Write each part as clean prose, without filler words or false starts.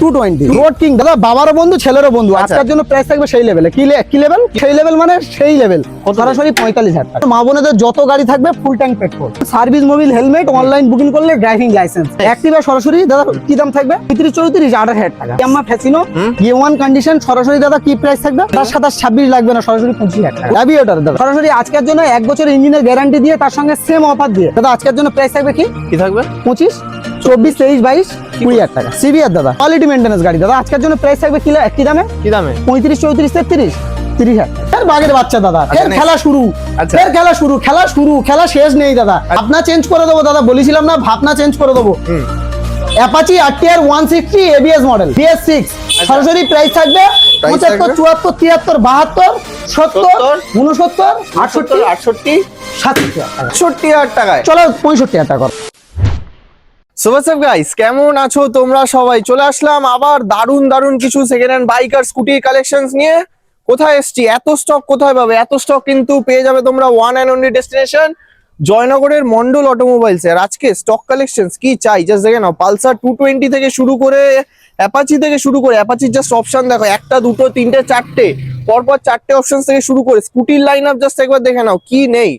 220 road king দাদা, বাবারও বন্ধু ছেলেরও বন্ধু। আজকের জন্য প্রাইস থাকবে সেই লেভেলে। কি লেভেল? সেই লেভেল মানে সেই লেভেল, সরাসরি 45,000 টাকা। মা বোনেদের যত গাড়ি থাকবে ফুল tank petrol, service Mobil helmet, online booking করলে ড্রাইভিং লাইসেন্স, অ্যাক্টিভা সরাসরি দাদা কি দাম থাকবে? 34,000 টাকা। ইয়ামাহা ফ্যাসিনো A1 কন্ডিশন সরাসরি দাদা কি প্রাইস থাকবে? 27,26 লাগবে না, সরাসরি 25,000 টাকা। অ্যাভিয়েটর দাদা সরাসরি আজকের জন্য 1 বছর ইঞ্জিনের গ্যারান্টি দিয়ে তার সঙ্গে সেম অফার দিয়ে দাদা আজকের জন্য প্রাইস থাকবে কি থাকবে? 25, 24, 23, 22, 20,000 টাকা। সিভিআর দাদা কোয়ালিটি মেইনটেনেন্স গাড়ি দাদা আজকের জন্য প্রাইস থাকবে কি দামে? 35, 34, 33, 30,000 টাকা। বাগের বাচ্চা দাদা, ফের খেলা শুরু, ফের খেলা শুরু, খেলা শেষ নেই দাদা। ভাবনা চেঞ্জ করে দেবো দাদা, বলেছিলাম না ভাবনা চেঞ্জ করে দেবো। Apache RTR 160 ABS model BS6 সরাসরি প্রাইস থাকবে 75, 74, 73, 72, 70, 69, 68, 67,000 টাকা। চলো 65,000 টাকা। সো হোয়াটস আপ গাইস, কেমন আছো তোমরা সবাই? চলে আসলাম আবার দারুন কিছু সেকেন্ড হ্যান্ড বাইক আর স্কুটি কালেকশনস নিয়ে। কোথায় এসছি? এত স্টক কোথায় পাবে? এত স্টক কিন্তু পেয়ে যাবে তোমরা ওয়ান অ্যান্ড অনলি ডেস্টিনেশন জয়নগরের মন্ডল অটোমোবাইলস। আর আজকে স্টক কালেকশনস কি চাই জাস্ট দেখে নাও। পালসার 220 থেকে শুরু করে অ্যাপাচি থেকে শুরু করে, অ্যাপাচির জাস্ট অপশন দেখো, 1, 2, 3, 4 পরপর 4টে অপশন থেকে শুরু করে স্কুটির লাইন আপ জাস্ট একবার দেখে নাও কি নেই।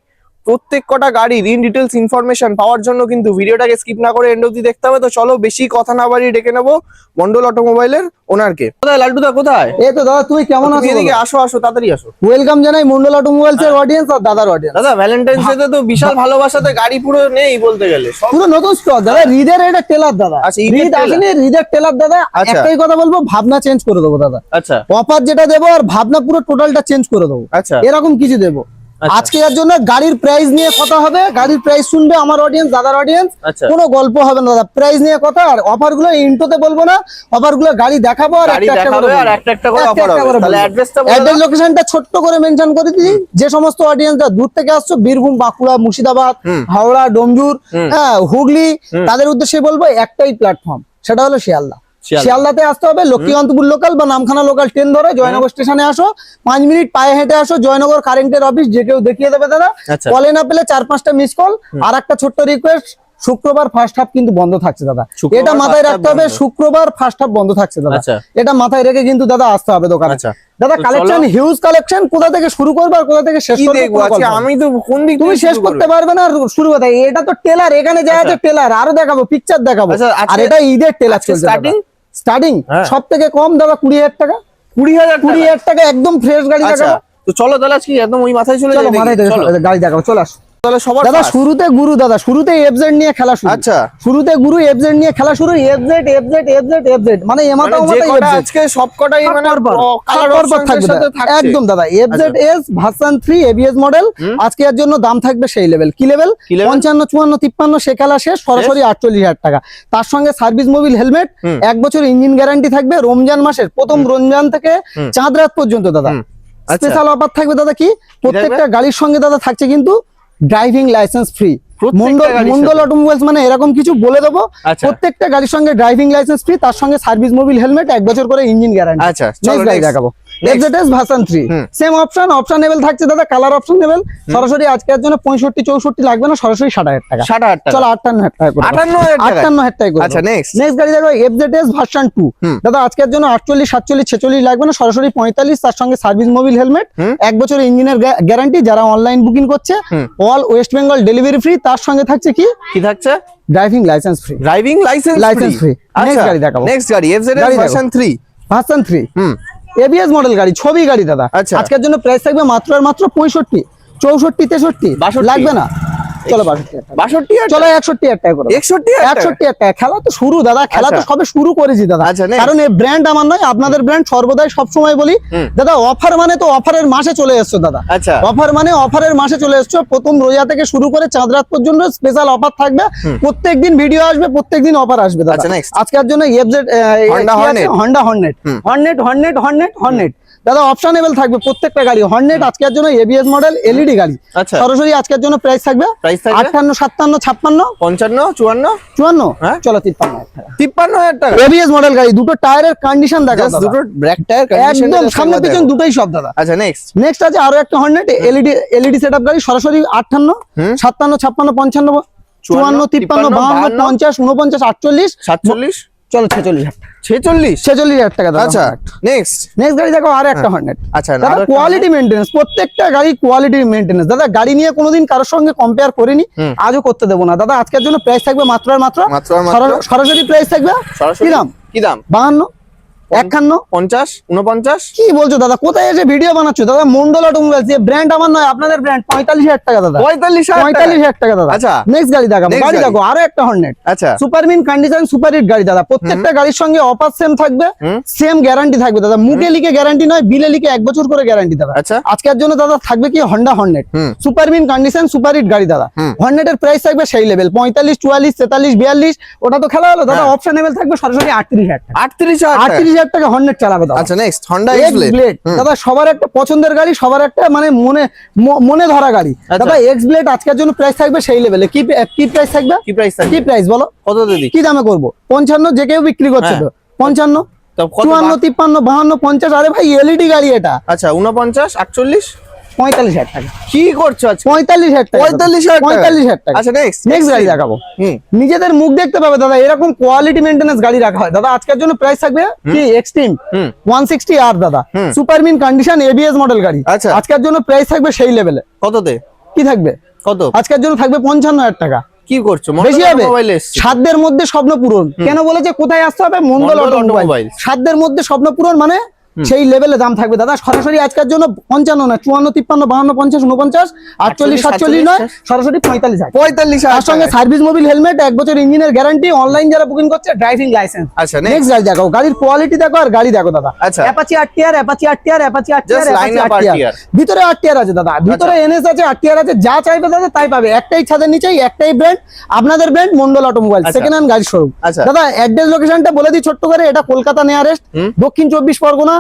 প্রত্যেক কটা গাড়ির ইন ডিটেলস ইনফরমেশন পাওয়ার জন্য কিন্তু ভিডিওটাকে স্কিপ না করে এন্ড অবধি দেখতে হবে। তো চলো বেশি কথা না বাড়িয়ে ডেকে নেবো মন্ডল অটোমোবাইলের ওনারকে। কোথায় লাল্টুদা? কোথায়? এই তো দাদা, তুমি কেমন আছো? এদিকে আসো তাড়াতাড়ি আসো। ওয়েলকাম জানাই মন্ডল অটোমোবাইলস এর অডিয়েন্স আর দাদার অডিয়েন্স। দাদা ভ্যালেন্টাইন্স ডে তে তো বিশাল ভালোবাসাতে গাড়ি পুরো নেই বলতে গেলে, পুরো নতুন স্টক দাদা। রিদের এটা টেলার দাদা। আচ্ছা, রিদ আসেনি, রিদের টেলার দাদা। একটাই কথা বলবো, ভাবনা চেঞ্জ করে দেবো দাদা। আচ্ছা, অফার যেটা দেবো আর ভাবনা পুরো টোটালটা চেঞ্জ করে দেবো। আচ্ছা, এরকম কিছু দেবো। আজকে এর জন্য গাড়ির প্রাইস নিয়ে কথা হবে, গাড়ির প্রাইস শুনবে আমার অডিয়েন্স, দাদার অডিয়েন্স। কোনো গল্প হবে না দাদা, প্রাইস নিয়ে কথা। আর অফার গুলো ইন্টোতে বলবো না, অফার গুলো গাড়ি দেখাবো আর একটা করে অফার হবে। তাহলে অ্যাড্রেস লোকেশনটা ছোট্ট করে মেনশন করে দিই। যে সমস্ত অডিয়েন্সরা দূর থেকে আসছো, বীরভূম, বাঁকুড়া, মুর্শিদাবাদ, হাওড়া, ডোমজুর, হ্যাঁ হুগলি, তাদের উদ্দেশ্যে বলবো একটাই প্ল্যাটফর্ম, সেটা হলো শিয়ালদা। শিয়ালদাতে আসতে হবে, লক্ষ্মীকান্তপুর লোকাল বা নামখানা লোকাল ট্রেন ধরে জয়নগর স্টেশনে আসো, 5 মিনিট পায়ে হেঁটে আসো, জয়নগর কারেন্টের অফিস যে কেউ দেখিয়ে দেবে দাদা। কলে না পেলে 4-5টা মিস কল। আর একটা ছোট্ট রিকোয়েস্ট, শুক্রবার ফার্স্ট হাফ কিন্তু বন্ধ থাকছে দাদা, এটা মাথায় রাখতে হবে। শুক্রবার ফার্স্ট হাফ বন্ধ থাকছে দাদা, এটা মাথায় রেখে কিন্তু দাদা আসতে হবে দোকানে। দাদা কালেকশন হিউজ কালেকশন, কোথা থেকে শুরু করবে আর কোথা থেকে শেষ করবে আমি তো কোন দিক তুমি শেষ করতে পারবে না আর শুরু করতে। এটা তো টেলার, এখানে যা আছে টেলার, আরো দেখাবো, পিকচার দেখাবো। আর এটা ঈদের টেলার চলছে স্টার্টিং সব থেকে কম দাদা 20,000 টাকা। 20,000 টাকা একদম ফ্রেশ গাড়ি দেখাবো। তো চলো তাহলে আজকে একদম ওই মাথায় চলে যাই, গাড়ি দেখাবো। চলে আসো দাদা। শুরুতে গুরু দাদা, শুরুতে এফজেড নিয়ে খেলা শুরু। আচ্ছা, শুরুতে গুরু এফজেড নিয়ে খেলা শুরু। এফজেড মানে এমাটা আজকে সবকটাই মানে একদম দাদা। FZ S version 3 ABS model. আজকে এর জন্য দাম থাকবে সেই লেভেল। কি লেভেল? 55, 54, 53 সে খেলা শেষ, সরাসরি 48,000 টাকা। তার সঙ্গে সার্ভিস মোবিল হেলমেট, 1 বছর ইঞ্জিন গ্যারান্টি থাকবে। রমজান মাসের প্রথম রমজান থেকে চাঁদ রাত পর্যন্ত দাদা স্পেশাল অফার থাকবে দাদা। কি প্রত্যেকটা গাড়ির সঙ্গে দাদা থাকছে কিন্তু driving licence free. Mondal automobiles মানে এরকম কিছু বলে দেবো। প্রত্যেকটা গাড়ির সঙ্গে ড্রাইভিং লাইসেন্স ফ্রি, তার সঙ্গে সার্ভিস মোবিল হেলমেট, 1 বছর করে ইঞ্জিন গ্যারান্টি। আচ্ছা, নেক্সট গাড়ি দেখাবো এফজেড ভার্সন 3 সেম অপশনেবল থাকছে দাদা। কালার অপশনেবল। সরাসরি আজকের জন্য 65, 64 লাগবে না, সরাসরি 60,000 টাকা। চলো 58,000 টাকা করে। 58,000 টাকা করে। আচ্ছা, নেক্সট গাড়ি দেখো এফজেড ভার্সন 2 দাদা আজকের জন্য 48, 47, 46 লাগবে না, সরাসরি 45, তার সঙ্গে সার্ভিস মোবিল হেলমেট, 1 বছর ইঞ্জিনের গ্যারান্টি। যারা অনলাইন বুকিং করছে all West Bengal delivery free, তার সঙ্গে থাকছে কি থাকছে? Driving licence free. Licence free. Next গাড়ি দেখাবো। নেক্সট গাড়ি এফজেড ভার্সন 3 এবিএস মডেল গাড়ি, ছবি গাড়ি দাদা। আজকের জন্য প্রাইস থাকবে মাত্র 65, 64, 63 লাগবে না। চলো 62, চলো 61,000 টাকা করে। 61,000 টাকা। খেলা তো শুরু দাদা, খেলা তো সবে শুরু করেছি দাদা। কারণ এই ব্র্যান্ড আমার নয়, আপনাদের ব্র্যান্ড। সর্বদাই সবসময় বলি দাদা, অফার মানে তো অফারের মাসে চলে এসছো দাদা। অফার মানে অফারের মাসে চলে এসছো। প্রথম রোজা থেকে শুরু করে চাঁদ রাত পর্যন্ত স্পেশাল অফার থাকবে। প্রত্যেকদিন ভিডিও আসবে, প্রত্যেকদিন অফার আসবে দাদা। আজকের জন্য এফজেড হন্ডা হর্নেট দাদা অপশনেবল থাকবে প্রত্যেকটা গাড়ি। হর্নেট আজকের জন্য এবিএস মডেল এলইডি গাড়ি। সরাসরি আজকের জন্য প্রাইস থাকবে 58, 57, 56, 55, 54। চলো 53,000 টাকা। 53,000 টাকা এবিএস মডেল গাড়ি। দুটো টায়ারের কন্ডিশন দেখা, দুটো ব্রেক টায়ার কন্ডিশন একদম সামনে পিছন দুটোই সব দাদা। আচ্ছা, নেক্সট আছে আরো একটা হর্নেট এলইডি সেটআপ গাড়ি। সরাসরি 58, 57, 56, 55, 54, 53, 52, 50, 49, 48, 47। চলো 46,000 টাকা। 46,000 টাকা দাদা। আচ্ছা নেক্সট নেক্সট গাড়ি দেখো আর একটা হর্নেট। আচ্ছা দাদা কোয়ালিটি মেইনটেনেন্স, প্রত্যেকটা গাড়ি কোয়ালিটি মেইনটেনেন্স দাদা। গাড়ি নিয়ে কোনোদিন কারোর সঙ্গে কম্পেয়ার করিনি, আজও করতে দেবো না দাদা। আজকের জন্য প্রাইস থাকবে মাত্র আর মাত্র সরাসরি প্রাইস থাকবে কি দাম 52, 51, 50, 49। কি বলছো দাদা? কোথায় এসে ভিডিও বানাচ্ছো দাদা? মন্ডল অটোমোবাইলস, যে ব্র্যান্ড আমার নয়, আপনাদের ব্র্যান্ড। 45,000 টাকা দাদা। 45,000 টাকা দাদা। আচ্ছা নেক্সট গাড়ি দেখাবো। গাড়ি দেখো আরো একটা হর্নেট। আচ্ছা super mint condition super hit গাড়ি দাদা। প্রত্যেকটা গাড়ির সঙ্গে অফার সেম থাকবে, সেম গ্যারান্টি থাকবে দাদা। মুখে লিখে গ্যারান্টি নয়, বিলে লিখে 1 বছর করে গ্যারান্টি দাদা। আচ্ছা আজকের জন্য দাদা থাকবে কি Honda Hornet super mint condition super hit গাড়ি দাদা। হর্নেটের প্রাইস থাকবে সেই লেভেল 45, 44, 43, 42। ওটা তো খেলা হলো দাদা। অপশনেবল থাকবে সরাসরি 38,000 টাকা। 38,000 টাকা হর্নেট চালাবে দাদা। আচ্ছা নেক্সট হন্ডা এক্স-ব্লেড দাদা, সবার একটা পছন্দের গাড়ি, সবার একটা মানে মনে ধরা গাড়ি দাদা। এক্স-ব্লেড আজকের জন্য প্রাইস থাকবে সেই লেভেলে। কি প্রাইস থাকবে? কি প্রাইস বলো? কত দিদি? কি দামে করব? 55 যে কেউ বিক্রি করছে তো। 55, 54, 53, 52, 50। আরে ভাই এলইডি গাড়ি এটা। আচ্ছা 49, 48, 45,000 টাকা। কি করছো আজকে? 45,000 টাকা। 45,000 টাকা। আচ্ছা নেক্সট গাড়ি দেখাবো। নিজেদের মুখ দেখতে পাবে দাদা, এরকম কোয়ালিটি মেইনটেনেন্স গাড়ি রাখা হয় দাদা। আজকের জন্য প্রাইস থাকবে কি এক্সট্রিম 160 আর দাদা। Super mint condition ABS model গাড়ি। আচ্ছা আজকের জন্য প্রাইস থাকবে সেই লেভেলে। কততে? কি থাকবে? কত? আজকের জন্য থাকবে 55,000 টাকা। কি করছো? বেশি হবে? সাধ্যের মধ্যে স্বপ্ন পূরণ। কেন বলেছে কোথায় আসতে হবে? মন্ডল অটোমোবাইল। সাধ্যের মধ্যে স্বপ্ন পূরণ মানে সেই লেভেলে দাম থাকবে দাদা। সরাসরি আজকের জন্য 55 না, 54, 53, 52, 50, 49, 48, 47 নয়, সরাসরি 45,000। তার সঙ্গে সার্ভিস মোবিল হেলমেট, 1 বছর ইঞ্জিনের গ্যারান্টি, অনলাইন যারা বুকিং করছে ড্রাইভিং লাইসেন্স। আচ্ছা নেক্সট গাড়ি দেখো। গাড়ির কোয়ালিটি দেখো আর গাড়ি দেখো দাদা। আচ্ছা Apache RTR, Apache RTR, Apache RTR, Just line up RTR। ভিতরে আরটিআর আছে দাদা, ভিতরে এনএস আছে, আরটিআর আছে। যা চাইবে দাদা তাই পাবে। একটাই ছাদের নিচেই একটাই ব্র্যান্ড, আপনাদের brand Mondal automobile, second hand গাড়ি শোরুম। দাদা অ্যাড্রেস লোকেশনটা বলে দিই ছোট্ট করে। এটা কলকাতা নিয়ারেস্ট, দক্ষিণ 24 পরগনা,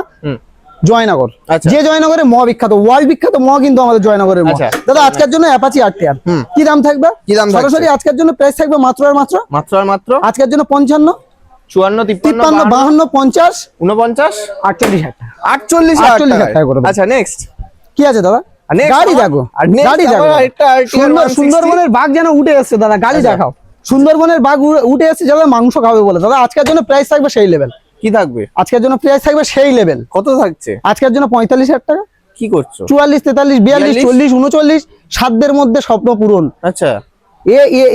জয়নগর। যে জয়নগরে ম বিখ্যাত, ওয়ার্ল্ড বিখ্যাত ম কিন্তু আমাদের জয়নগরের ম। দাদা আজকের জন্য অ্যাপাচি আরটিআর কি দাম থাকবে? সরাসরি আজকের জন্য প্রাইস থাকবে মাত্র আর মাত্র আজকের জন্য 55, 54, 53, 52, 50, 49, 48,000 টাকা। 48,000 টাকা করে। আচ্ছা নেক্সট কি আছে দাদা? গাড়ি দেখো, গাড়ি দেখো। সুন্দরবনের বাঘ যেন উঠে এসছে দাদা। গাড়ি দেখাও। সুন্দরবনের বাঘ উঠে এসছে যারা মাংস খাবে বলে দাদা। আজকের জন্য প্রাইস থাকবে সেই লেভেল। কি থাকবে? আজকের জন্য প্রাইস থাকবে সেই লেভেল। কত থাকছে আজকের জন্য? 45,000 টাকা। কি করছো? 44, 43, 42, 40, 39, সাধ্যের মধ্যে স্বপ্ন পূরণ। আচ্ছা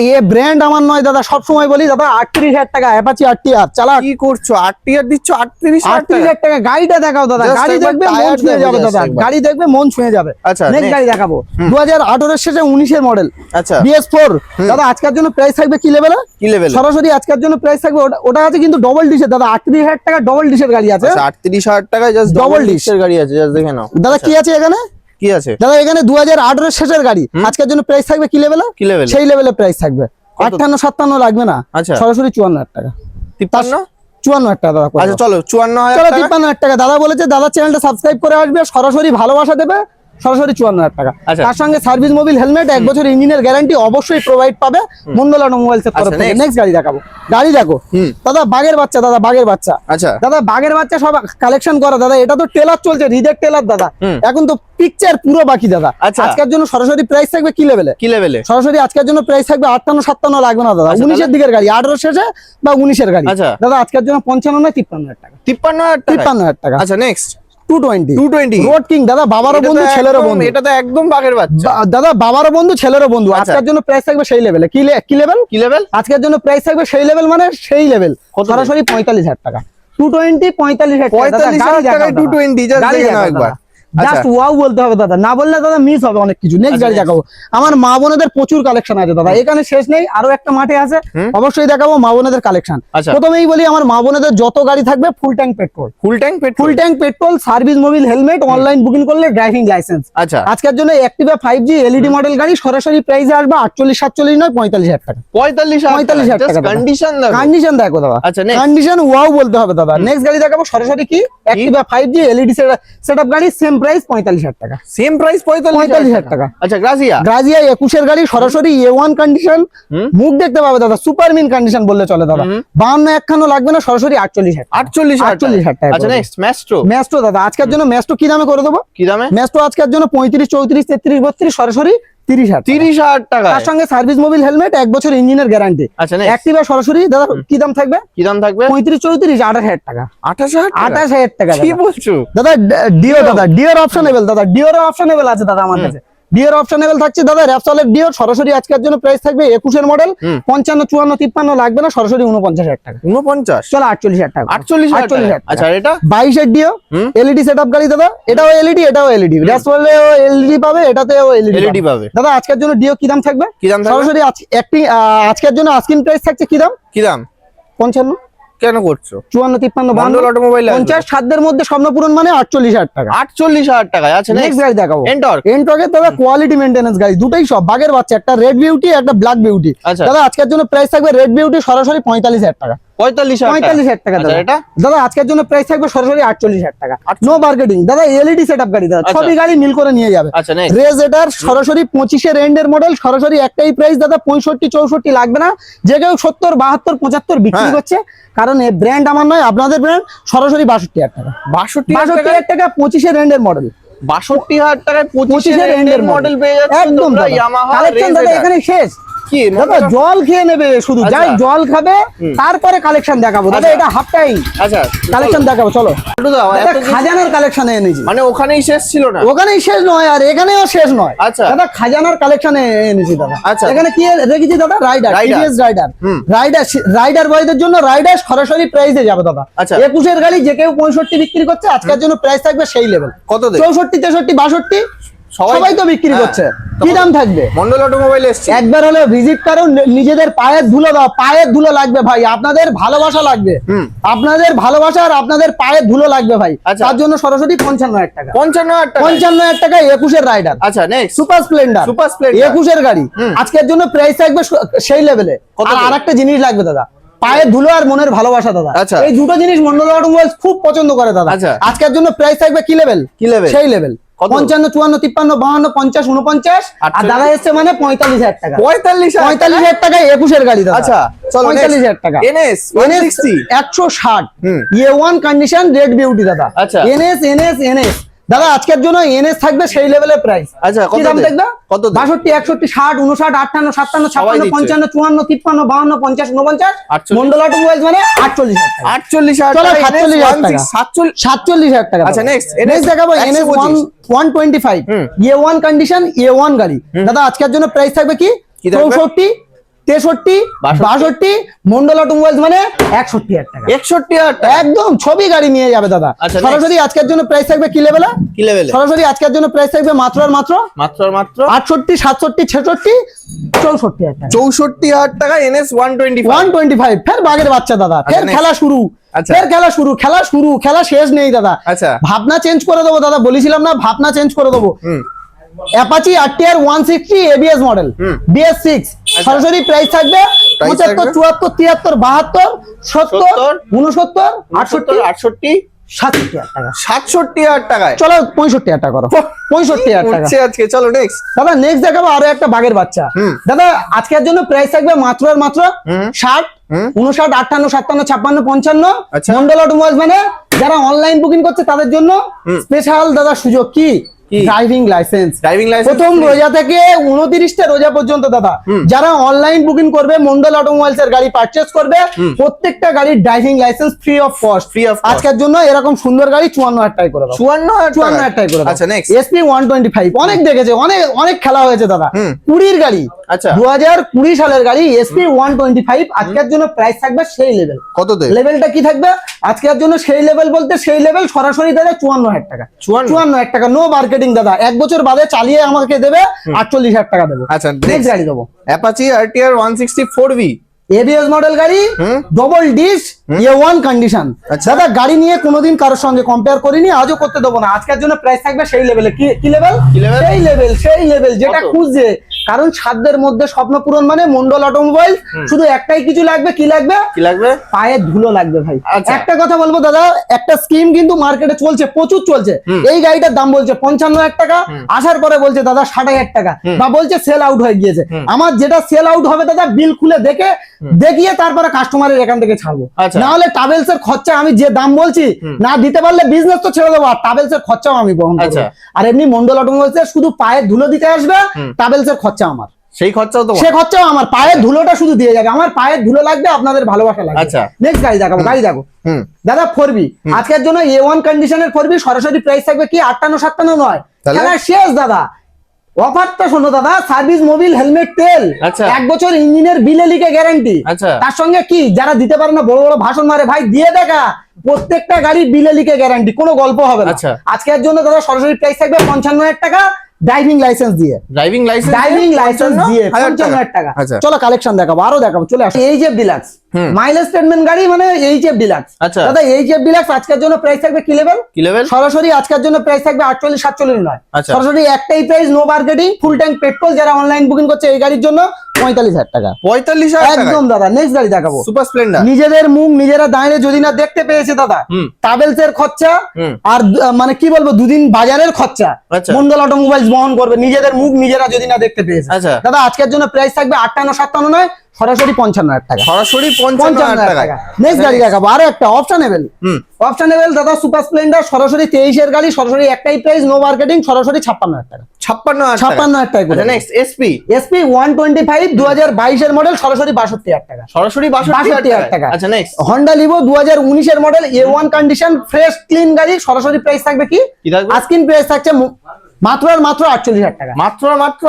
এ ব্র্যান্ড আমার নয় দাদা। সব সময় বলি দাদা 38,000 টাকা অ্যাপাচি আরটিআর চালা। কি করছো? আরটিআর দিচ্ছ 38,000 টাকা। গাড়িটা দেখাও দাদা। গাড়ি দেখবে মন ছুঁয়ে যাবে দাদা। গাড়ি দেখবে মন ছুঁয়ে যাবে। আচ্ছা নেক্সট গাড়ি দেখাবো। 2018 এর শেষে 19 এর মডেল। আচ্ছা BS4 দাদা। আজকের জন্য প্রাইস থাকবে কি লেভেলে? কি লেভেল? সরাসরি আজকের জন্য প্রাইস থাকবে ওটা আছে কিন্তু ডবল ডিশের দাদা। 38,000 টাকা ডবল ডিশের গাড়ি আছে। 38,000 টাকায় জাস্ট ডবল ডিশের গাড়ি আছে। জাস্ট দেখে নাও দাদা। কি আছে এখানে? কি আছে দাদা? এখানে 2018 এর শেষের গাড়ি। আজকের জন্য প্রাইস থাকবে কি লেভেলে? কি লেভেল? সেই লেভেলে প্রাইস থাকবে 58, 57 লাগবে না। আচ্ছা সরাসরি 54,000 টাকা। 53, 54,000 টাকা দাদা। আচ্ছা চলো 54,000 চলো টাকা। 53,000 টাকা। দাদা বলেছে দাদা চ্যানেলটা সাবস্ক্রাইব করে আসবে, সরাসরি ভালোবাসা দেবে, সরাসরি 54,000 টাকা। তার সঙ্গে সার্ভিস মোবিল হেলমেট, 1 বছর ইঞ্জিনের গ্যারান্টি অবশ্যই প্রোভাইড পাবে মন্ডল অটোমোবাইলসের তরফ থেকে। নেক্সট গাড়ি দেখাবো। গাড়ি দেখো দাদা। বাঘের বাচ্চা দাদা, বাঘের বাচ্চা। আচ্ছা দাদা বাঘের বাচ্চা সব কালেকশন করা দাদা। এটা তো টেলার চলছে, রিজেক্ট টেলার দাদা। এখন তো পিকচার পুরো বাকি দাদা। আজকের জন্য সরাসরি প্রাইস থাকবে কি লেভেলে? কি লেভেলে? সরাসরি আজকের জন্য প্রাইস থাকবে 58, 57 লাগবে না দাদা। 19 এর দিকের গাড়ি, 18 শেষে বা 19 এর গাড়ি। দাদা আজকের জন্য 55 নয় 53,000 টাকা। 53,000 টাকা। আচ্ছা নেক্সট 220 রোড কিং দাদা। বাবারও বন্ধু ছেলেরও বন্ধু। এটা তো একদম বাঘের বাচ্চা দাদা। বাবারও বন্ধু ছেলেরও বন্ধু। আজকের জন্য প্রাইস থাকবে সেই লেভেলে। কি লেভেল? কি লেভেল? আজকের জন্য প্রাইস থাকবে সেই লেভেল মানে সেই লেভেল। সরাসরি 45,000 টাকা। 220, 45,000 টাকায় 220 জাস্ট দেখে নাও একবার। জাস্ট ওয়াও বলতে হবে দাদা। না বললে দাদা মিস হবে অনেক কিছু। নেক্সট গাড়ি দেখাবো। আমার মা বোনেদের প্রচুর কালেকশন আছে দাদা। এখানে শেষ নেই, আরো একটা মাঠে আছে, অবশ্যই দেখাবো মা বোনেদের কালেকশন। প্রথমেই বলি আমার মা বোনেদের যত গাড়ি থাকবে ফুল ট্যাঙ্ক পেট্রোল। ফুল tank petrol, service Mobil helmet, online booking করলে ড্রাইভিং লাইসেন্স। আচ্ছা আজকের জন্য অ্যাক্টিভা 5G এলইডি মডেল গাড়ি সরাসরি প্রাইসে আসবে 48, 47 নয় 45,000 টাকা। 45,000 টাকা। কন্ডিশন দেখো দাদা। আচ্ছা কন্ডিশন ওয়াও বলতে হবে দাদা। নেক্সট গাড়ি দেখাবো সরাসরি কি অ্যাক্টিভা 5G এলইডি সেটআপ গাড়ি, সেম প্রাইস 45,000 টাকা। সেম প্রাইস 45,000 টাকা। আচ্ছা গ্রাজিয়া 21 এর গাড়ি সরাসরি A1 কন্ডিশন, মুখ দেখতে পাবে দাদা। সুপার মিন কন্ডিশন বললে চলে দাদা। 52, 51 লাগবে না, সরাসরি 48,000 টাকা। আচ্ছা নেক্সট ম্যাস্ট্রো দাদা। আজকের জন্য ম্যাস্ট্রো কি দামে করে দেবো? কি দামে? ম্যাস্ট্রো আজকের জন্য 35, 34, 33, 32 সরাসরি 30,000 30,000 টাকা। তার সঙ্গে সার্ভিস মোবিল হেলমেট 1 বছর ইঞ্জিনের গ্যারান্টি। আচ্ছা next। অ্যাক্টিভা সরাসরি দাদা কি দাম থাকবে? কি দাম থাকবে? 35 34 28,000 টাকা। 28,000 টাকা? 28,000 টাকা কি দাদা। বলছো? দাদা ডিও দাদা ডিওর অপশনেবল দাদা ডিওর অপশনেবল আছে দাদা আমার কাছে। ডিওর অপশনেবল থাকছে দাদা র্যাপসলের ডিওর সরাসরি আজকের জন্য প্রাইস থাকবে 21 এর মডেল 55 54 53 লাগবে না সরাসরি 49,000 টাকা। 49? চলো 48,000 টাকা। 48,000 টাকা। আচ্ছা আর এটা? 22 এর ডিও এলইডি সেটআপ গাড়ি দাদা, এটাও এলইডি এটাও এলইডি, র্যাপসলেও এলইডি পাবে এটাতেও এলইডি পাবে। দাদা আজকের জন্য ডিও কি দাম থাকবে? কি দাম থাকবে? সরাসরি আজকের জন্য আস্কিং প্রাইস থাকছে কি দাম? কি দাম? 55 কেন করছো? 54 53 মন্ডল অটোমোবাইল 50 সাধ্যের মধ্যে স্বপ্নপূরণ মানে 48,000 টাকা। 48,000 টাকা। আচ্ছা নেক্সট গাড়ি দেখাবো এন্টর্ক। এন্টর্কের দাদা কোয়ালিটি মেইনটেনেন্স গাড়ি দুটোই সব বাগের বাচ্চা, একটা রেড বিউটি একটা ব্ল্যাক বিউটি। আচ্ছা। দাদা আজকের জন্য প্রাইস থাকবে রেড বিউটি সরাসরি 45,000 টাকা। 45,000 টাকা আচ্ছা দাদা। এটা? দাদা আজকের জন্য প্রাইস থাকবে সরাসরি 48,000 টাকা। 48,000 নো মার্কেটিং দাদা, এলইডি সেটআপ গাড়ি দাদা, আচ্ছা। সবই গাড়ি মিল করে নিয়ে যাবে। আচ্ছা নেক্সট। রেজ এটার সরাসরি 25 এর এন্ডের মডেল সরাসরি একটাই প্রাইস দাদা 65 64 লাগবে না, যে কেউ 70 72 75 বিক্রি হ্যাঁ। করছে, কারণ এই ব্র্যান্ড আমার নয় আপনাদের ব্র্যান্ড। সরাসরি 62,000 টাকা। 62,000 টাকা 25 এর এন্ডের মডেল 62,000 টাকায় 25 25 এর এর এন্ডের মডেল পেয়ে যাচ্ছে একদম তোমরা দাদা। ইয়ামাহা কালেকশন দাদা এখানে শেষ। কি দাদা জল খেয়ে নেবে শুধু, আচ্ছা। যাই জল খাবে তারপরে কালেকশন দেখাবো দাদা। আচ্ছা। এটা হাফ টাইম আচ্ছা কালেকশন দেখাবো চলো। একটু দাও, দাদা এত কিছু- খাজানার কালেকশনে এনেছি, মানে ওখানেই শেষ ছিল না? ওখানেই শেষ নয় আর এখানেও শেষ নয়। আচ্ছা। দাদা খাজানার কালেকশনে এনেছি দাদা। আচ্ছা। এখানে কি রেখেছি দাদা? Rider, rider. TVS rider. হুম। রাইডার বয়দের জন্য রাইডার সরাসরি প্রাইসে যাবে দাদা। আচ্ছা। 21 এর গাড়ি যে কেউ 65 বিক্রি করছে, আজকের জন্য প্রাইস থাকবে সেই লেভেল। কত দেয়? 64 63 62 সবাই তো বিক্রি হ্যাঁ। করছে। কি দাম থাকবে? মন্ডল অটোমোবাইল এসছে। একবার হলে ভিজিট করো, নিজেদের পায়ের ধুলো দাও, পায়ের ধুলো লাগবে ভাই, আপনাদের ভালোবাসা লাগবে, আপনাদের ভালোবাসা আর আপনাদের পায়ের ধুলো লাগবে ভাই। আচ্ছা। তার জন্য সরাসরি 55,000 টাকা। 55,000 টাকা। 55,000 টাকা 21 এর রাইডার। আচ্ছা next. Super Splendor super Splendor. 21 এর গাড়ি আজকের জন্য প্রাইস থাকবে সেই লেভেলে। কত আর দিয়ে? আরেকটা জিনিস লাগবে দাদা, পায়ের ধুলো আর মনের ভালোবাসা দাদা। আচ্ছা। এই দুটো জিনিস মন্ডল অটোমোবাইলস খুব পছন্দ করে দাদা। আচ্ছা। আজকের জন্য প্রাইস থাকবে কি লেভেল? কি level? সেই লেভেল। কত? 55 54 53 52 50 49 আর 48 দাদা এসছে মানে 45,000 টাকা। 45,000 টাকায় 21 এর গাড়ি দাদা। আচ্ছা চলো 45,000 টাকা। NS 160 160 হুম। A1 কন্ডিশন রেড বিউটি দাদা। আচ্ছা। NS দাদা আজকের জন্য এনএস থাকবে সেই লেভেলের প্রাইস। আচ্ছা, কি কত দাম দেয়? দেখবে? কত দেয়? 62 61 60 59 58 57 সবাই 56 দিচ্ছে। 55 54 53 52 50 49 48 মন্ডল অটোমোবাইলস মানে 48,000 টাকা। 48,000 চলো, টাকা 47,000 টাকা। 47 টাকা। আচ্ছা, next, নেক্সট দেখাবো NS 125 125 A1 কন্ডিশন A1 গাড়ি। দাদা আজকের জন্য প্রাইস থাকবে কি? কি থাকবে? 64 63 62 মন্ডল অটোমোবাইলস মানে 61,000 টাকা। 61,000 টাকা। একদম ছবি গাড়ি নিয়ে যাবে দাদা। আচ্ছা, সরাসরি আজকের জন্য প্রাইস থাকবে কি লেভেলে? কি লেভেলে? সরাসরি আজকের জন্য প্রাইস থাকবে মাত্র আর মাত্র মাত্র আর মাত্র 68 67 66 64,000 টাকা। 64,000 টাকা NS 125। 125 ফের বাগের বাচ্চা দাদা। ফের next। খেলা শুরু। আচ্ছা। ফের খেলা শুরু খেলা শেষ নেই দাদা। আচ্ছা। ভাবনা চেঞ্জ করে দেবো দাদা, বলেছিলাম না ভাবনা চেঞ্জ করে দেবো। Apache RTR 160 ABS model BS6 সরাসরি প্রাইস থাকবে 75 74 73 72 70 69 68 68 67,000 টাকা। 67,000 টাকায়। চলো 65,000 টাকা করো। 65,000 টাকা। উঠছে আজকে, চলো নেক্সট। দাদা নেক্সট দেখাবো আরো একটা বাগের বাচ্চা। দাদা আজকের জন্য প্রাইস থাকবে মাত্র আর মাত্র 60 59 58 57 56 55 আচ্ছা। মন্ডল অটোমোবাইলস মানে যারা অনলাইন বুকিং করছে তাদের জন্য স্পেশাল দাদা সুযোগ কি? Driving licence. ড্রাইভিং লাইসেন্স প্রথম রোজা থেকে 29টা রোজা পর্যন্ত দাদা যারা অনলাইন বুকিং করবে মন্ডল অটোমোবাইলস এর গাড়ি পারচেজ করবে প্রত্যেকটা গাড়ির driving licence free of cost. Free of cost। আজকের জন্য এরকম সুন্দর গাড়ি 54,000 টাকা করে দাও। 54,000 টাকা করে দাও। আচ্ছা নেক্সট। SP 125 অনেক দেখেছে, অনেক খেলা হয়েছে দাদা। 20 গাড়ি। আচ্ছা। 2020 সালের গাড়ি SP 125 আজকের জন্য প্রাইস থাকবে সেই লেভেল। কত দেয়? লেভেলটা কি থাকবে আজকের জন্য সেই লেভেল বলতে সেই লেভেল সরাসরি দাদা 54,000 টাকা। 54,000 টাকা নো মার্কেটিং দাদা। এক বছর বাদে চালিয়ে আমাকে দেবে 48,000 টাকা দেবো। আচ্ছা, নেক্সট গাড়ি দেবো Apache RTR 160 4V ABS model গাড়ি ডবল ডিস A1 কন্ডিশন। আচ্ছা। দাদা গাড়ি নিয়ে কোনোদিন কারোর সঙ্গে কম্পেয়ার করিনি, আজও করতে দেবো না। আজকের জন্য প্রাইস থাকবে সেই লেভেলে। কি লেভেল? কি level? সেই লেভেল যেটা কত? খুঁজছে কারণ সাধ্যের মধ্যে স্বপ্ন পূরণ মানে মন্ডল অটোমোবাইল। শুধু একটাই কিছু লাগবে, কি লাগবে? কি লাগবে? পায়ের ধুলো লাগবে ভাই। আচ্ছা। একটা কথা বলবো দাদা, একটা স্কিম কিন্তু মার্কেটে চলছে, প্রচুর চলছে। এই গাড়িটার দাম বলছে 55,000 টাকা, আসার পরে বলছে দাদা 60,000 টাকা, বা বলছে সেল আউট হয়ে গিয়েছে। আমার যেটা সেল আউট হবে দাদা বিল খুলে দেখিয়ে তারপরে কাস্টমারের এখান থেকে ছাড়বো। আচ্ছা। না হলে ট্রাভেলস এর খরচা আমি যে দাম বলছি না দিতে পারলে বিজনেস তো ছেড়ে দেবো, আর ট্রাভেলস এর খরচাও আমি বহন করবো। আচ্ছা। আর এমনি মন্ডল অটোমোবাইলস শুধু পায়ের ধুলো দিতে আসবে, ট্রাভেলস এর খরচা আমার, সেই খরচাও তো সে খরচাও আমার, পায়ের ধুলোটা শুধু দিয়ে যাবে। আমার পায়ের ধুলো লাগবে, আপনাদের ভালোবাসা লাগবে। আচ্ছা। নেক্সট গাড়ি দেখাবো, গাড়ি দেখো দাদা 4B। আজকের জন্য A1 কন্ডিশনের 4B সরাসরি প্রাইস থাকবে কি 58-57 নয়, খেলা শেষ দাদা। অফারটা শোনো দাদা, সার্ভিস মোবিল হেলমেট তেল, আচ্ছা। 1 বছর ইঞ্জিনের বিলে লিখে গ্যারান্টি। আচ্ছা। তার সঙ্গে কি যারা দিতে পারে না বড় বড় ভাষণ মারে, ভাই দিয়ে দেখা প্রত্যেকটা গাড়ি বিলে লিখে গ্যারান্টি, কোনো গল্প হবে না। আচ্ছা। আজকের জন্য দাদা সরাসরি প্রাইস থাকবে 55,000 টাকা, ড্রাইভিং লাইসেন্স দিয়ে। ড্রাইভিং লাইসেন্স দিয়ে 55,000 টাকা। আচ্ছা। চলো কালেকশন দেখাবো, আরো দেখাবো, চলে আসো। এইচএফ ডিলাক্স মাইলেজ স্টেটমেন্ট গাড়ি মানে এইচএফ ডিলাক্স। আচ্ছা। দাদা এইচএফ ডিলাক্স আজকের জন্য প্রাইস থাকবে কি লেভেল? কি লেভেল? সরাসরি আজকের জন্য প্রাইস থাকবে 48-47 নয়, আচ্ছা। সরাসরি একটাই price, no marketing, full tank petrol. যারা অনলাইন বুকিং করছে এই গাড়ির জন্য 45,000 টাকা। 45,000 টাকা একদম দাদা। নেক্সট গাড়ি দেখাবো, সুপার স্প্লেন্ডার। নিজেদের মুখ নিজেরা দাঁড়িয়ে যদি না দেখতে পেয়েছে দাদা, ট্রাভেলস এর খরচা আর মানে কি বলবো দুদিন বাজারের খরচা আচ্ছা। মন্ডল অটোমোবাইলস বহন করবে, নিজেদের মুখ নিজেরা যদি না দেখতে পেয়েছে। আচ্ছা। দাদা আজকের জন্য প্রাইস থাকবে 58-57 নয়, সরাসরি 55,000 টাকা। সরাসরি 55,000 টাকা। নেক্সট গাড়ি দেখাবো, আরো একটা অপশনেবল। অপশনেবল দাদা সুপার স্প্লেন্ডার সরাসরি 23 এর গাড়ি, সরাসরি একটাই প্রাইস, নো মার্কেটিং, সরাসরি 56,000 টাকা। 56,000 টাকা। করে। নেক্সট এসপি 125 2022 এর মডেল, সরাসরি 62,000 টাকা। সরাসরি 62,000 টাকা। আচ্ছা নেক্সট হন্ডা লিভো 2019 এর model, A1 condition, fresh clean গাড়ি, সরাসরি প্রাইস থাকবে কি? কি থাকবে? আজকিন প্রাইস থাকছে মাত্র 48,000 টাকা। মাত্র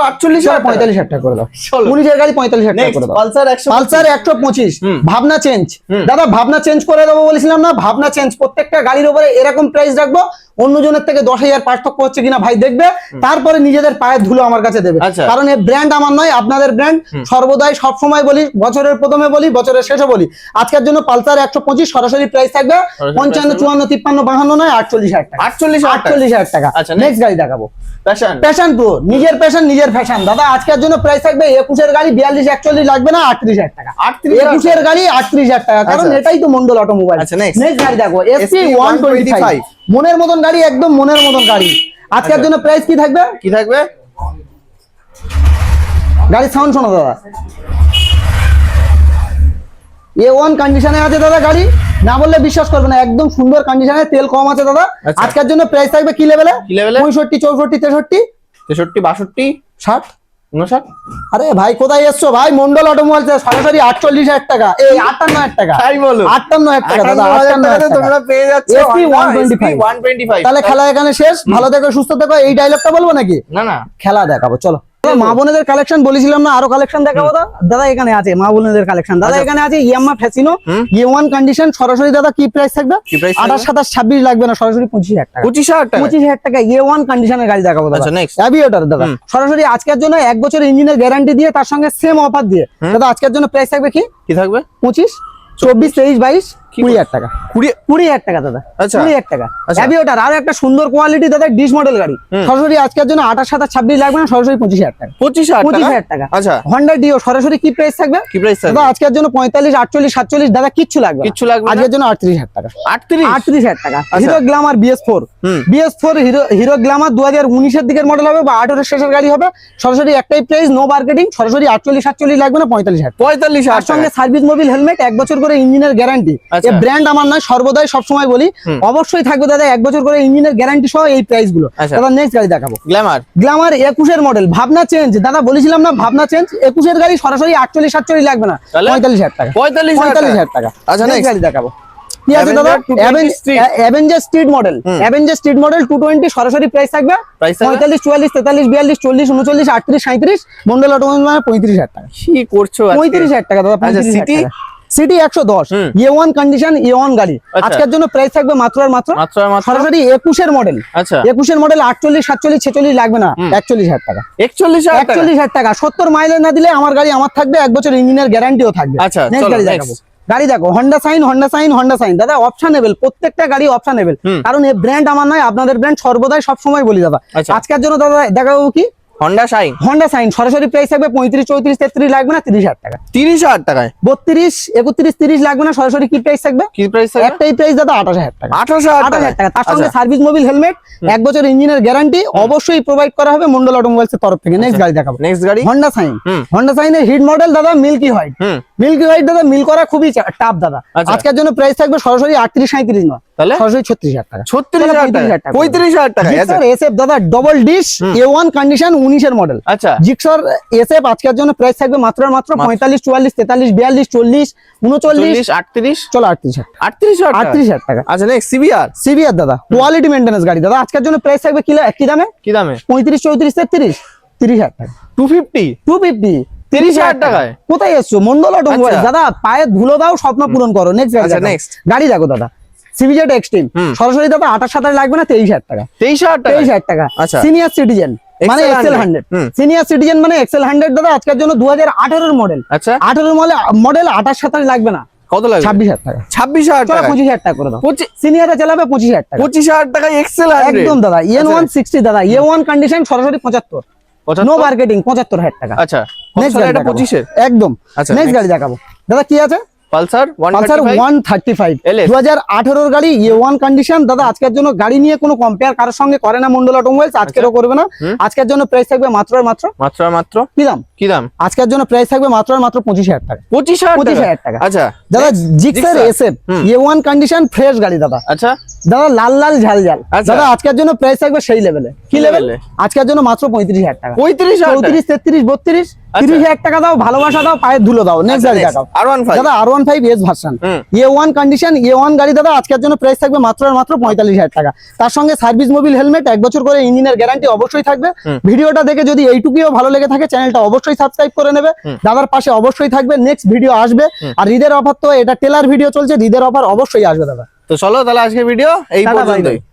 48,000 45,000 টাকা করে দাও। চলো। 19 এর গাড়ি 45,000 টাকা করে দাও। পালসার 100 পালসার 125 ভাবনা চেঞ্জ। দাদা ভাবনা চেঞ্জ করে দেবো বলেছিলাম না, ভাবনা চেঞ্জ প্রত্যেকটা গাড়ির উপরে এরকম প্রাইস রাখবো, অন্য জনের থেকে 10,000 পার্থক্য হচ্ছে কিনা ভাই দেখবে, তারপরে নিজেদের পায়ের ধুলো আমার কাছে দেবে। আচ্ছা। কারণ এই ব্র্যান্ড আমার নয়, আপনাদের ব্র্যান্ড। সর্বদাই সব সময় বলি, বছরের প্রথমে বলি, বছরের শেষে বলি। আজকের জন্য পালসার 125 সরাসরি প্রাইস থাকবে 55 54 53 52 নয় 48,000 টাকা। 48,000 টাকা। আচ্ছা নেক্সট গাড়ি দেখাবো, প্যাশন। প্যাশন প্রো, নিজের প্যাশন নিজের ফ্যাশন। দাদা আজকের জন্য প্রাইস থাকবে 21 এর গাড়ি 42-41 লাগবে না, 38,000 টাকা। 21 এর গাড়ি 38,000 টাকা, কারণ আচ্ছা। এটাই তো মন্ডল অটোমোবাইল। আচ্ছা, next। নেক্সট গাড়ি দেখো SP 125 মনের মতন গাড়ি, একদম মনের মতন গাড়ি। আজকের আচ্ছা। জন্য প্রাইস কি থাকবে? কি থাকবে? গাড়ির সাউন্ড শোনো দাদা, A1 কন্ডিশনে আছে দাদা গাড়ি, না বললে বিশ্বাস করবে না, একদম সুন্দর কন্ডিশনে, তেল কম আছে দাদা। আচ্ছা। আজকের জন্য প্রাইস থাকবে কি লেভেলে? কি লেভেলে? 65 64 63 63 62 60 59। আরে ভাই কোথায় এসছো ভাই? মন্ডল অটোমোবাইল সরাসরি 48,000 টাকা, এই 58,000 টাকা। তাই বলো? 58,000 টাকা দাদা, 58,000 টাকা তোমরা পেয়ে যাচ্ছ SP 125 125। তাহলে খেলা এখানে শেষ। ভালো থেকো, সুস্থ থেকো। এই ডায়লগটা বলবো নাকি? না না, খেলা দেখাবো, চলো। মা বোনেদের কালেকশন বলেছিলাম না, আরো কালেকশন দেখাবো দাদা। এখানে আছে মা বোনেদের কালেকশন দাদা। এখানে আছে ইয়ামাহা ফ্যাসিনো A1 কন্ডিশন, সরাসরি দাদা কি প্রাইস থাকবে? 28 27 26 লাগবে না, সরাসরি 25,000 টাকা। 25,000 টাকা। 25,000 টাকা A1 কন্ডিশনের গাড়ি দেখাবো দাদা। আচ্ছা, next। অ্যাভিয়েটর দাদা, সরাসরি আজকের জন্য 1 বছর ইঞ্জিনের গ্যারান্টি দিয়ে, তার সঙ্গে সেম অফার দিয়ে দাদা আজকের জন্য প্রাইস থাকবে কি? কি থাকবে? 25 24 23 22 20,000 টাকা। 20,000 টাকা দাদা। আচ্ছা। 20,000 টাকা আচ্ছা। অ্যাভিয়েটর, আর একটা সুন্দর কোয়ালিটি দাদা ডিস মডেল গাড়ি, সরাসরি আজকের জন্য 28 27 26 লাগবে না, সরাসরি 25,000 টাকা। 25,000 টাকা। আচ্ছা। হন্ডা ডিও সরাসরি কি প্রাইস থাকবে? কি প্রাইস থাকবে? দাদা আজকের জন্য 45 48 47 দাদা কিচ্ছু লাগবে না। কিচ্ছু লাগবে না। আজকের জন্য 38,000 টাকা। 38,000 টাকা। আচ্ছা। Hero Glamour BS4 hero Glamour 2019 এর দিকের মডেল হবে বা 18 এর শেষের গাড়ি হবে, সরাসরি একটাই প্রাইস, নো মার্কেটিং, সরাসরি 48 47 লাগবে না, 45,000 টাকা। 45,000 তার সঙ্গে সার্ভিস মোবিল হেলমেট 1 বছর করে ইঞ্জিনের গ্যারান্টি। আচ্ছা। এই ব্র্যান্ড আমার নয়, সর্বদাই সবসময় বলি, অবশ্যই থাকবে দাদা 1 বছর করে ইঞ্জিনের গ্যারান্টি সহ এই প্রাইস গুলো। আচ্ছা। দাদা নেক্সট গাড়ি দেখাবো, গ্ল্যামার 21 এর মডেল, ভাবনা চেঞ্জ। দাদা বলেছিলাম না ভাবনা চেঞ্জ, 21 এর গাড়ি, সরাসরি 48 47 লাগবে না, তাহলে? 45,000 টাকা। 45,000 টাকা। আচ্ছা, নেক্সট next। গাড়ি দেখাবো, কি আছে দাদা? Avenger 220 Street। Avenger street model, Avenger street model 220, সরাসরি প্রাইস থাকবে Price থাকবে? 45 44 43 42 40 39 38 37, মন্ডল অটোমোবাইল মানে 35,000 টাকা। কি করছো আজকে? 35,000 টাকা দাদা। আচ্ছা, 35,000 সিটি? টাকা। সিটি 110 A1 কন্ডিশন A1 গাড়ি, আচ্ছা। আজকের জন্য প্রাইস থাকবে মাত্র আর মাত্র মাত্র আর মাত্র? সরাসরি 21 এর মডেল। আচ্ছা। 21 এর মডেল 48 47 46 লাগবে না, 41,000 টাকা। 41,000 টাকা। 41,000 টাকা। 70 মাইলেজ না দিলে আমার গাড়ি আমার থাকবে, 1 বছর ইঞ্জিনের গ্যারান্টিও থাকবে। আচ্ছা, নেক্সট চলো, গাড়ি next। দেখাবো। গাড়ি দেখো, হন্ডা সাইন দাদা, অপশনেবল, প্রত্যেকটা গাড়ি অপশনেবল, কারণ এই ব্র্যান্ড আমার নয়, আপনাদের ব্র্যান্ড, সর্বদাই সবসময় বলি দাদা। আচ্ছা। আজকের জন্য দাদা দেখাবো কি? হন্ডা শাইন সরাসরি প্রাইস থাকবে 35, 34, 33 লাগবে না 30,000 টাকা। 30,000 টাকায় 32, 31, 30 লাগবে না, সরাসরি কি প্রাইস থাকবে? কি প্রাইস থাকবে? একটাই প্রাইস দাদা 28,000 টাকা। 28,000 টাকা। তার সঙ্গে আচ্ছা। সার্ভিস মোবিল হেলমেট, 1 বছর ইঞ্জিনের গ্যারান্টি অবশ্যই প্রোভাইড করা হবে মন্ডল অটোমোবাইলস এর তরফ থেকে। নেক্সট গাড়ি দেখাবো, নেক্সট গাড়ি হন্ডা সাইন। হুম। হন্ডা সাইনের হিট মডেল দাদা মিল্কি হোয়াইট। মিল্কি হোয়াইট দাদা মিল করা খুবই টাফ দাদা। আচ্ছা। আজকের জন্য প্রাইস থাকবে সরাসরি 38, 37 নয়, তাহলে সরাসরি 36,000 টাকা। 36,000 টাকা 35,000 টাকা। আচ্ছা জিক্সার এসএফ দাদা ডবল ডিশ A1 কন্ডিশন 19 এর মডেল। আচ্ছা জিক্সার এসএফ আজকের জন্য প্রাইস থাকবে মাত্র 45, 44, 43, 42, 40, 39, 38 চলো 38,000 টাকা। 38,000 টাকা। 38,000 টাকা। আচ্ছা নেক্সট সিবিআর সিবিআর দাদা কোয়ালিটি মেইনটেনেন্স গাড়ি দাদা আজকের জন্য প্রাইস থাকবে কি দামে? কি দামে? 35, 34, 33, 30,000 টাকা। 250 250, 30,000 টাকায়। কোথায় এসছো? মন্ডল অটোমোবাইল আচ্ছা। দাদা, পায়ে ধুলো দাও, স্বপ্ন পূরণ করো। নেক্সট গাড়ি আচ্ছা, দেখো। next। গাড়ি দেখো দাদা, সিভিজেড এক্সট্রিম সরাসরি দাদা 28, 27 লাগবে না 23,000 টাকা। 23,000 টাকা 23,000 টাকা। আচ্ছা। সিনিয়র সিটিজেন মানে XL এক্সেল 100, সিনিয়র সিটিজেন মানে এক্সেল 100 দাদা আজকের জন্য 2018 এর মডেল। আচ্ছা 18 মডেল 28, 27 লাগবে না, কত লাগবে? 26,000 টাকা। 26,000 চলো টাকা 25,000 টাকা করে দাও। সিনিয়রে চালাবে 25,000 টাকা। 25,000 টাকায় এক্সেল একদম দাদা EN160 দাদা A1 কন্ডিশন সরাসরি 75, নো 75 মার্কেটিং 75,000 টাকা। আচ্ছা নেক্সট গাড়ি এটা দেখাবো। 25 এর একদম। আচ্ছা, নেক্সট next। গাড়ি দেখাবো দাদা, কি আছে? পালসার পালসার 135 LS 2018 এর গাড়ি A1 কন্ডিশন দাদা আজকের জন্য গাড়ি নিয়ে কোনো কম্পেয়ার কারোর সঙ্গে করে না মন্ডল অটোমোবাইলস, আজকেরও করবে না। আজকের জন্য প্রাইস থাকবে মাত্র আর মাত্র কি দাম? কি দাম? আজকের জন্য প্রাইস থাকবে মাত্র আর মাত্র 25,000 টাকা। 25,000 টাকা। আচ্ছা দাদা Next, Gixxer Gixxer। SF A1 condition fresh গাড়ি দাদা। আচ্ছা দাদা লাল লাল ঝাল ঝাল আচ্ছা। দাদা আজকের জন্য প্রাইস থাকবে সেই লেভেলে। কি লেভেল? level এ? আজকের জন্য মাত্র 35,000 টাকা। 35,000 34, 33, 32, 30,000 টাকা দাও, ভালোবাসা দাও, পায়ে ধুলো দাও। নেক্সট গাড়ি দেখাও R15 দাদা R15 S version A1 condition A1 গাড়ি দাদা আজকের জন্য প্রাইস থাকবে মাত্র আর মাত্র 45,000 টাকা। তার সঙ্গে সার্ভিস মোবিল হেলমেট, 1 বছর করে ইঞ্জিনের গ্যারান্টি অবশ্যই থাকবে। ভিডিওটা দেখে যদি এইটুকুও ভালো লেগে থাকে চ্যানেলটা অবশ্যই সাবস্ক্রাইব করে নেবে, দাদার পাশে অবশ্যই থাকবে। নেক্সট ভিডিও আসবে। আর ঈদের অফার তো এটা টেলার ভিডিও চলছে, ঈদের অফার অবশ্যই আসবে দাদা। তো চলো তাহলে আজকে ভিডিও এই টাটা, bye পর্যন্তই। bye।